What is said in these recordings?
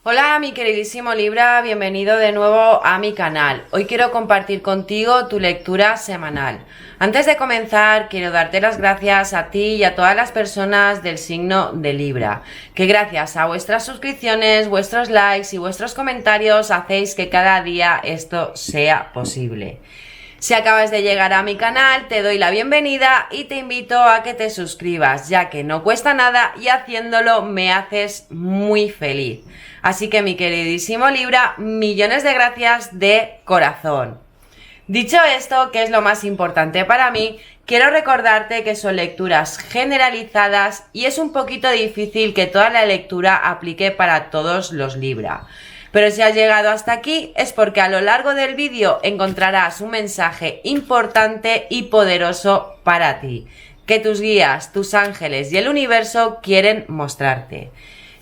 Hola mi queridísimo Libra, bienvenido de nuevo a mi canal. Hoy quiero compartir contigo tu lectura semanal. Antes de comenzar quiero darte las gracias a ti y a todas las personas del signo de Libra, que gracias a vuestras suscripciones, vuestros likes y vuestros comentarios hacéis que cada día esto sea posible. Si acabas de llegar a mi canal, te doy la bienvenida y te invito a que te suscribas, ya que no cuesta nada y haciéndolo me haces muy feliz. Así que mi queridísimo Libra, millones de gracias de corazón. Dicho esto, que es lo más importante para mí, quiero recordarte que son lecturas generalizadas y es un poquito difícil que toda la lectura aplique para todos los Libra. Pero si has llegado hasta aquí es porque a lo largo del vídeo encontrarás un mensaje importante y poderoso para ti, que tus guías, tus ángeles y el universo quieren mostrarte.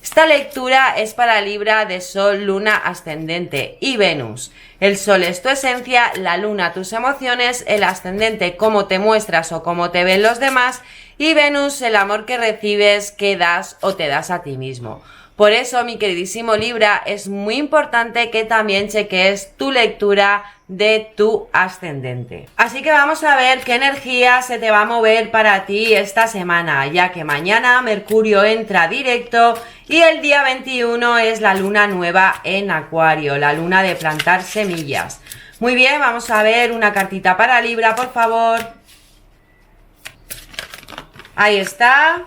Esta lectura es para Libra de Sol, Luna, Ascendente y Venus. El Sol es tu esencia, la Luna tus emociones, el Ascendente cómo te muestras o cómo te ven los demás y Venus el amor que recibes, que das o te das a ti mismo. Por eso, mi queridísimo Libra, es muy importante que también cheques tu lectura de tu ascendente. Así que vamos a ver qué energía se te va a mover para ti esta semana, ya que mañana Mercurio entra directo y el día 21 es la luna nueva en Acuario, la luna de plantar semillas. Muy bien, vamos a ver una cartita para Libra, por favor. Ahí está.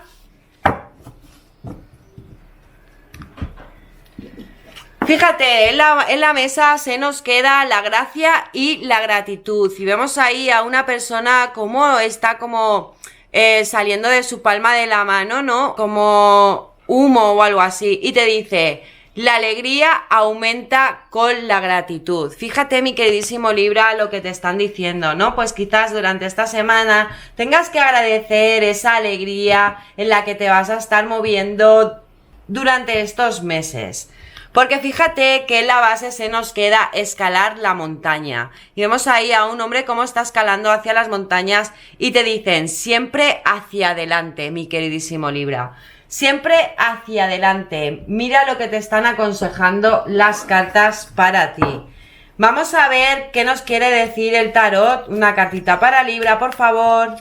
Fíjate, en la mesa se nos queda la gracia y la gratitud. Y vemos ahí a una persona como está saliendo de su palma de la mano, ¿no? Como humo o algo así. Y te dice, la alegría aumenta con la gratitud. Fíjate, mi queridísimo Libra, lo que te están diciendo, ¿no? Pues quizás durante esta semana tengas que agradecer esa alegría en la que te vas a estar moviendo durante estos meses. Porque fíjate que en la base se nos queda escalar la montaña. Y vemos ahí a un hombre cómo está escalando hacia las montañas y te dicen siempre hacia adelante, mi queridísimo Libra. Siempre hacia adelante. Mira lo que te están aconsejando las cartas para ti. Vamos a ver qué nos quiere decir el tarot. Una cartita para Libra, por favor.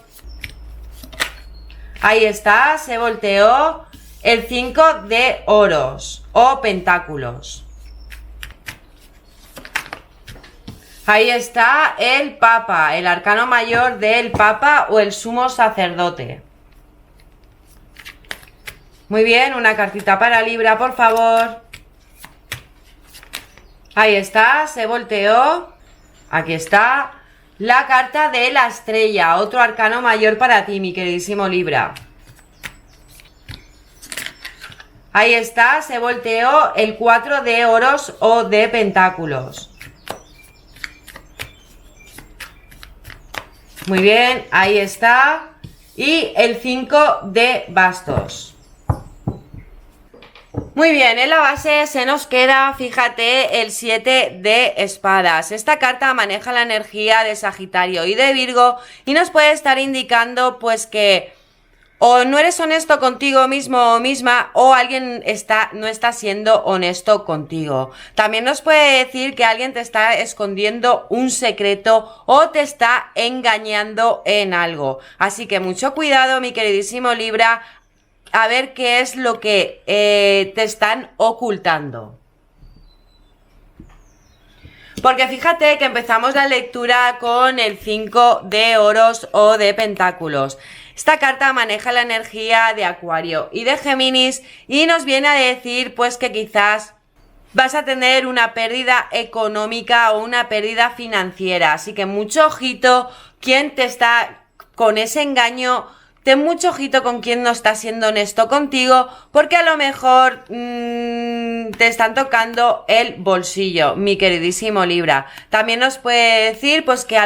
Ahí está, se volteó. El 5 de oros o pentáculos. Ahí está el Papa, el arcano mayor del Papa o el sumo sacerdote. Muy bien, una cartita para Libra, por favor. Ahí está, se volteó. Aquí está la carta de la estrella, otro arcano mayor para ti, mi queridísimo Libra. Ahí está, se volteó el 4 de oros o de pentáculos. Muy bien, ahí está. Y el 5 de bastos. Muy bien, en la base se nos queda, fíjate, el 7 de espadas. Esta carta maneja la energía de Sagitario y de Virgo y nos puede estar indicando pues que o no eres honesto contigo mismo o misma o alguien no está siendo honesto contigo. También nos puede decir que alguien te está escondiendo un secreto o te está engañando en algo. Así que mucho cuidado, mi queridísimo Libra, a ver qué es lo que te están ocultando. Porque fíjate que empezamos la lectura con el 5 de oros o de pentáculos. Esta carta maneja la energía de Acuario y de Géminis y nos viene a decir pues que quizás vas a tener una pérdida económica o una pérdida financiera. Así que mucho ojito quien te está con ese engaño. Ten mucho ojito con quien no está siendo honesto contigo, porque a lo mejor te están tocando el bolsillo, mi queridísimo Libra. También nos puede decir pues que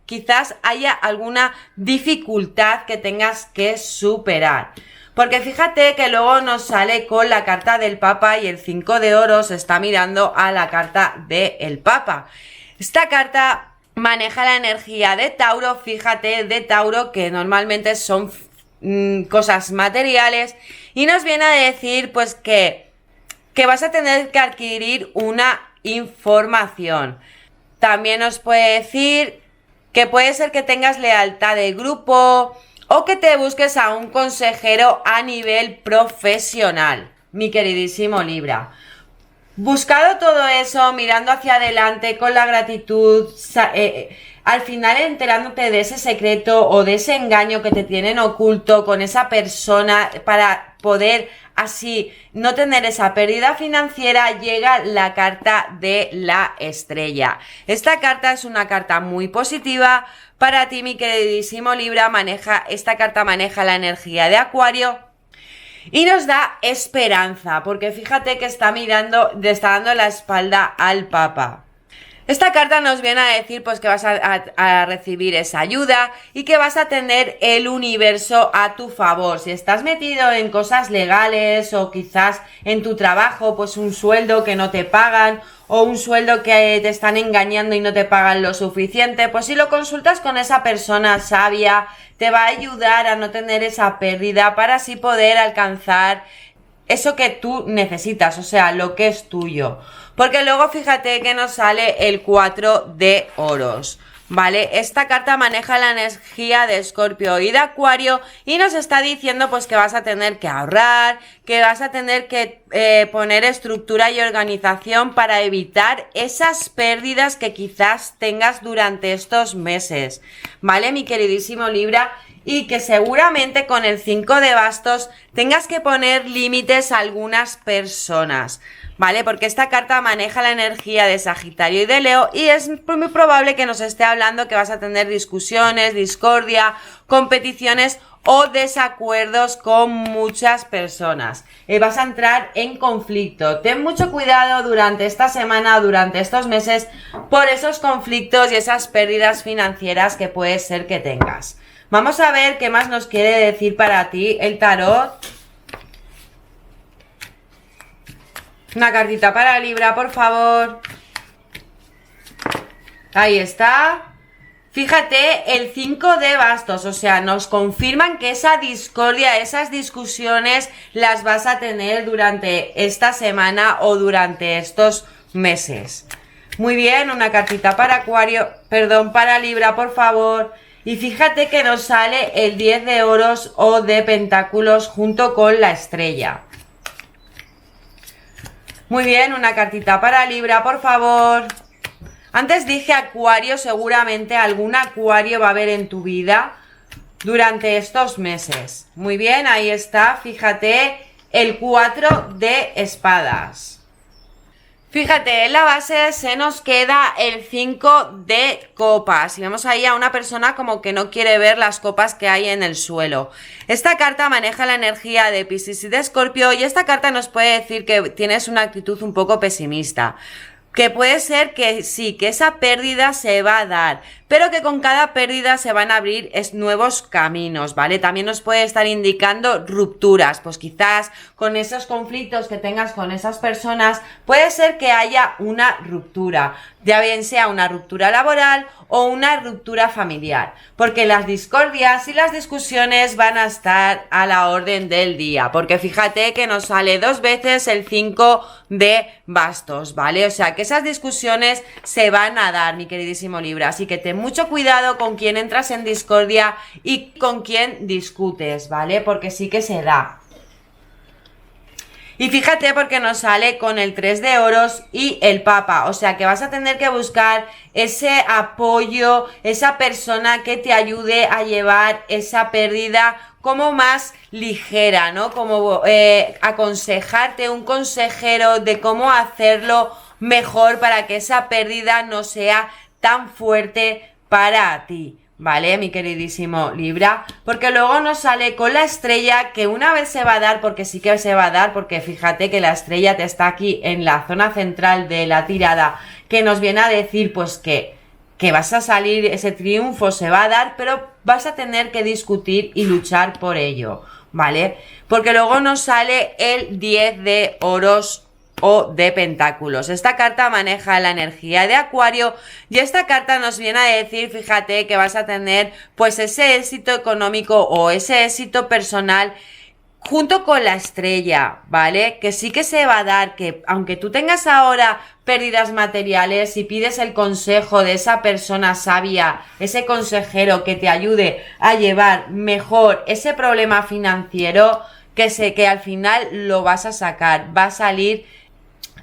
quizás haya alguna dificultad que tengas que superar. Porque fíjate que luego nos sale con la carta del Papa y el 5 de oros está mirando a la carta del Papa. Esta carta maneja la energía de Tauro, fíjate, de Tauro, que normalmente son cosas materiales, y nos viene a decir pues que que vas a tener que adquirir una información. También os puede decir que puede ser que tengas lealtad de grupo o que te busques a un consejero a nivel profesional, mi queridísimo Libra. Buscado todo eso, mirando hacia adelante con la gratitud, al final enterándote de ese secreto o de ese engaño que te tienen oculto con esa persona para poder así no tener esa pérdida financiera, llega la carta de la estrella. Esta carta es una carta muy positiva para ti, mi queridísimo Libra. Esta carta maneja la energía de Acuario y nos da esperanza, porque fíjate que le está dando la espalda al Papa. Esta carta nos viene a decir pues que vas a recibir esa ayuda y que vas a tener el universo a tu favor. Si estás metido en cosas legales o quizás en tu trabajo, pues un sueldo que no te pagan o un sueldo que te están engañando y no te pagan lo suficiente, pues si lo consultas con esa persona sabia, te va a ayudar a no tener esa pérdida para así poder alcanzar eso que tú necesitas, o sea, lo que es tuyo. Porque luego fíjate que nos sale el 4 de oros, ¿vale? Esta carta maneja la energía de Escorpio y de Acuario y nos está diciendo pues que vas a tener que ahorrar, que vas a tener que poner estructura y organización para evitar esas pérdidas que quizás tengas durante estos meses, ¿vale, mi queridísimo Libra? Y que seguramente con el 5 de bastos tengas que poner límites a algunas personas, ¿vale? Porque esta carta maneja la energía de Sagitario y de Leo y es muy probable que nos esté hablando que vas a tener discusiones, discordia, competiciones o desacuerdos con muchas personas. Vas a entrar en conflicto. Ten mucho cuidado durante esta semana, durante estos meses, por esos conflictos y esas pérdidas financieras que puede ser que tengas. Vamos a ver qué más nos quiere decir para ti el tarot. Una cartita para Libra, por favor. Ahí está. Fíjate, el 5 de bastos, o sea, nos confirman que esa discordia, esas discusiones las vas a tener durante esta semana o durante estos meses. Muy bien, una cartita para para Libra, por favor. Y fíjate que nos sale el 10 de oros o de pentáculos junto con la estrella. Muy bien, una cartita para Libra, por favor. Antes dije Acuario, seguramente algún Acuario va a haber en tu vida durante estos meses. Muy bien, ahí está, fíjate, el 4 de espadas. Fíjate, en la base se nos queda el 5 de copas y vemos ahí a una persona como que no quiere ver las copas que hay en el suelo. Esta carta maneja la energía de Piscis y de Escorpio y esta carta nos puede decir que tienes una actitud un poco pesimista. Que puede ser que sí, que esa pérdida se va a dar, pero que con cada pérdida se van a abrir nuevos caminos, ¿vale? También nos puede estar indicando rupturas, pues quizás con esos conflictos que tengas con esas personas, puede ser que haya una ruptura, ya bien sea una ruptura laboral o una ruptura familiar, porque las discordias y las discusiones van a estar a la orden del día, porque fíjate que nos sale 2 veces el 5 de bastos, ¿vale? O sea que esas discusiones se van a dar, mi queridísimo Libra, así que ten mucho cuidado con quién entras en discordia y con quién discutes, ¿vale? Porque sí que se da. Y fíjate porque nos sale con el 3 de oros y el Papa, o sea que vas a tener que buscar ese apoyo, esa persona que te ayude a llevar esa pérdida como más ligera, ¿no? Como aconsejarte, un consejero de cómo hacerlo mejor para que esa pérdida no sea tan fuerte para ti. ¿Vale, mi queridísimo Libra? Porque luego nos sale con la estrella que una vez se va a dar, porque sí que se va a dar, porque fíjate que la estrella te está aquí en la zona central de la tirada, que nos viene a decir pues que vas a salir, ese triunfo se va a dar, pero vas a tener que discutir y luchar por ello, ¿vale? Porque luego nos sale el 10 de oros o de pentáculos. Esta carta maneja la energía de Acuario y esta carta nos viene a decir, fíjate, que vas a tener pues ese éxito económico o ese éxito personal junto con la estrella, ¿vale? Que sí que se va a dar, que aunque tú tengas ahora pérdidas materiales y pides el consejo de esa persona sabia, ese consejero que te ayude a llevar mejor ese problema financiero, que al final lo vas a sacar, va a salir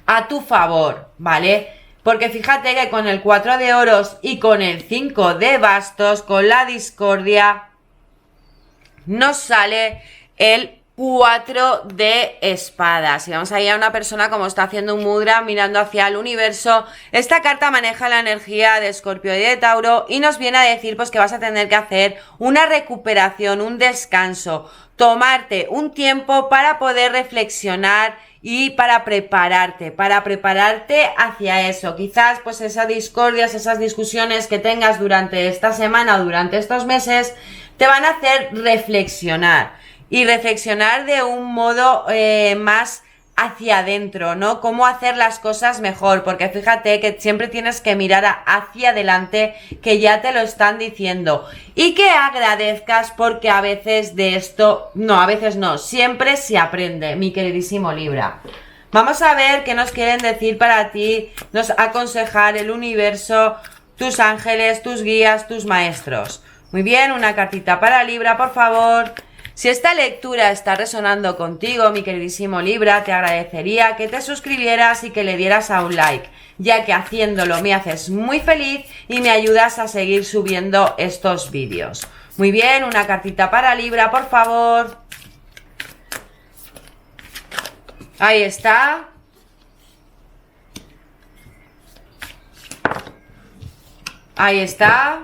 a tu favor, ¿vale? Porque fíjate que con el 4 de oros y con el 5 de bastos, con la discordia, nos sale el 4 de espadas. Y vamos a ir a una persona como está haciendo un mudra mirando hacia el universo. Esta carta maneja la energía de Escorpio y de Tauro y nos viene a decir pues que vas a tener que hacer una recuperación, un descanso, tomarte un tiempo para poder reflexionar y para prepararte hacia eso. Quizás pues esas discordias, esas discusiones que tengas durante esta semana o durante estos meses te van a hacer reflexionar. Y reflexionar de un modo más hacia adentro, ¿no? Cómo hacer las cosas mejor, porque fíjate que siempre tienes que mirar hacia adelante, que ya te lo están diciendo. Y que agradezcas porque a veces de esto, no, a veces no, siempre se aprende, mi queridísimo Libra. Vamos a ver qué nos quieren decir para ti, nos aconsejar el universo, tus ángeles, tus guías, tus maestros. Muy bien, una cartita para Libra, por favor. Si esta lectura está resonando contigo, mi queridísimo Libra, te agradecería que te suscribieras y que le dieras a un like, ya que haciéndolo me haces muy feliz y me ayudas a seguir subiendo estos vídeos. Muy bien, una cartita para Libra, por favor. Ahí está. Ahí está.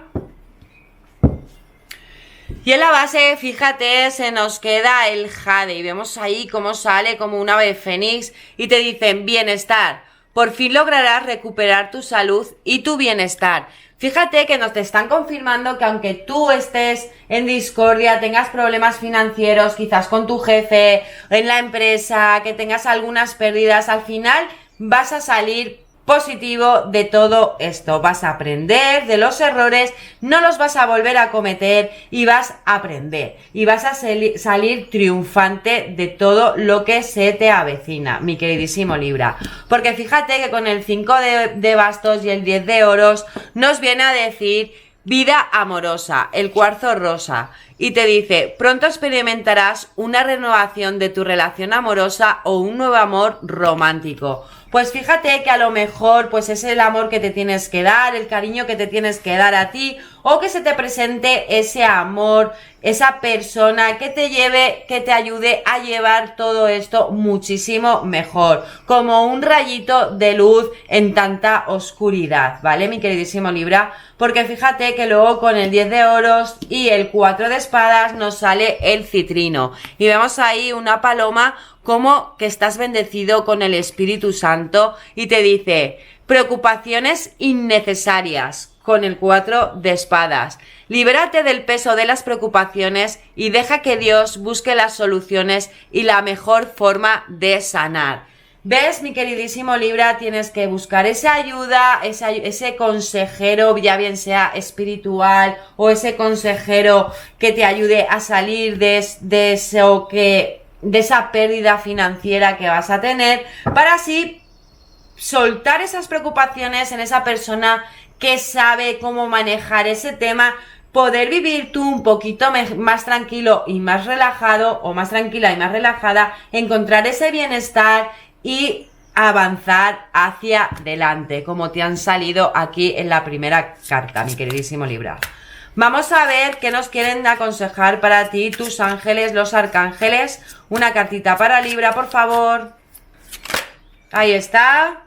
Y en la base, fíjate, se nos queda el jade y vemos ahí cómo sale como un ave fénix y te dicen bienestar. Por fin lograrás recuperar tu salud y tu bienestar. Fíjate que nos te están confirmando que aunque tú estés en discordia, tengas problemas financieros, quizás con tu jefe, en la empresa, que tengas algunas pérdidas, al final vas a salir positivo de todo esto. Vas a aprender de los errores, no los vas a volver a cometer y vas a aprender y vas a salir triunfante de todo lo que se te avecina, mi queridísimo Libra. Porque fíjate que con el 5 de bastos y el 10 de oros nos viene a decir vida amorosa, el cuarzo rosa, y te dice, pronto experimentarás una renovación de tu relación amorosa o un nuevo amor romántico. Pues fíjate que a lo mejor pues es el amor que te tienes que dar, el cariño que te tienes que dar a ti, o que se te presente ese amor, esa persona que te lleve, que te ayude a llevar todo esto muchísimo mejor, como un rayito de luz en tanta oscuridad, ¿vale, mi queridísimo Libra? Porque fíjate que luego con el 10 de oros y el 4 de espadas nos sale el citrino y vemos ahí una paloma como que estás bendecido con el Espíritu Santo y te dice preocupaciones innecesarias con el 4 de espadas. Libérate del peso de las preocupaciones y deja que Dios busque las soluciones y la mejor forma de sanar. ¿Ves, mi queridísimo Libra? Tienes que buscar esa ayuda, ese consejero, ya bien sea espiritual o ese consejero que te ayude a salir de esa pérdida financiera que vas a tener, para así soltar esas preocupaciones en esa persona que sabe cómo manejar ese tema, poder vivir tú un poquito más tranquilo y más relajado, o más tranquila y más relajada, encontrar ese bienestar y avanzar hacia adelante, como te han salido aquí en la primera carta, mi queridísimo Libra. Vamos a ver qué nos quieren aconsejar para ti tus ángeles, los arcángeles. Una cartita para Libra, por favor. Ahí está.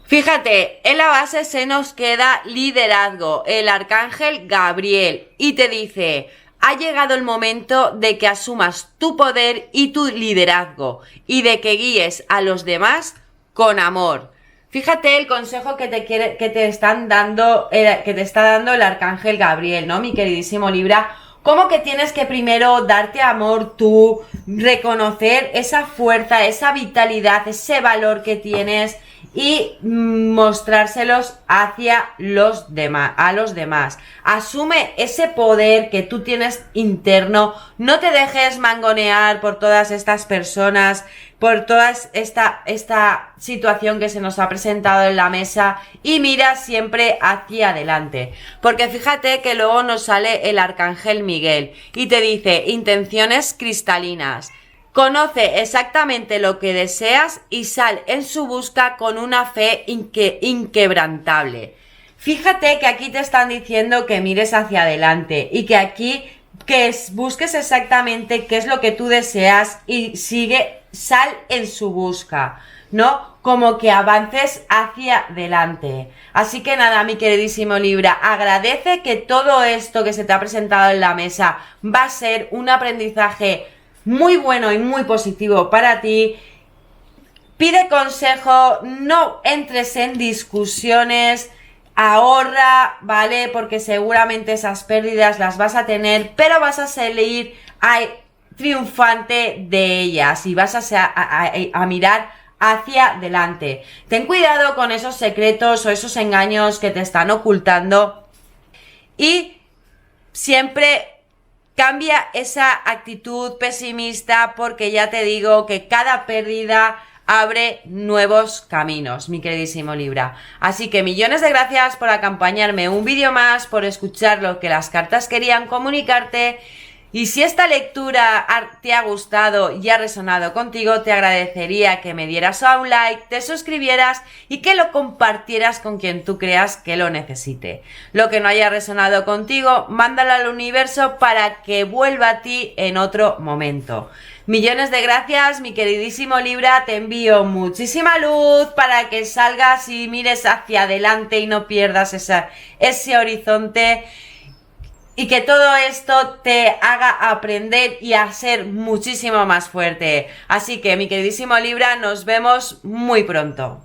Fíjate, en la base se nos queda liderazgo, el arcángel Gabriel, y te dice, ha llegado el momento de que asumas tu poder y tu liderazgo, y de que guíes a los demás con amor. Fíjate el consejo que te está dando el arcángel Gabriel, ¿no, mi queridísimo Libra? Como que tienes que primero darte amor tú, reconocer esa fuerza, esa vitalidad, ese valor que tienes, y mostrárselos hacia los demás, a los demás. Asume ese poder que tú tienes interno, no te dejes mangonear por todas estas personas, por toda esta situación que se nos ha presentado en la mesa, y mira siempre hacia adelante. Porque fíjate que luego nos sale el Arcángel Miguel y te dice intenciones cristalinas. Conoce exactamente lo que deseas y sal en su busca con una fe inquebrantable. Fíjate que aquí te están diciendo que mires hacia adelante y que aquí busques exactamente qué es lo que tú deseas y sal en su busca, ¿no? Como que avances hacia adelante. Así que nada, mi queridísimo Libra, agradece que todo esto que se te ha presentado en la mesa va a ser un aprendizaje muy bueno y muy positivo para ti. Pide consejo, no entres en discusiones, ahorra, ¿vale? Porque seguramente esas pérdidas las vas a tener, pero vas a salir triunfante de ellas y vas a mirar hacia adelante. Ten cuidado con esos secretos o esos engaños que te están ocultando y siempre cambia esa actitud pesimista, porque ya te digo que cada pérdida abre nuevos caminos, mi queridísimo Libra. Así que millones de gracias por acompañarme un vídeo más, por escuchar lo que las cartas querían comunicarte. Y si esta lectura te ha gustado y ha resonado contigo, te agradecería que me dieras a un like, te suscribieras y que lo compartieras con quien tú creas que lo necesite. Lo que no haya resonado contigo, mándalo al universo para que vuelva a ti en otro momento. Millones de gracias, mi queridísimo Libra, te envío muchísima luz para que salgas y mires hacia adelante y no pierdas ese horizonte. Y que todo esto te haga aprender y a ser muchísimo más fuerte. Así que, mi queridísimo Libra, nos vemos muy pronto.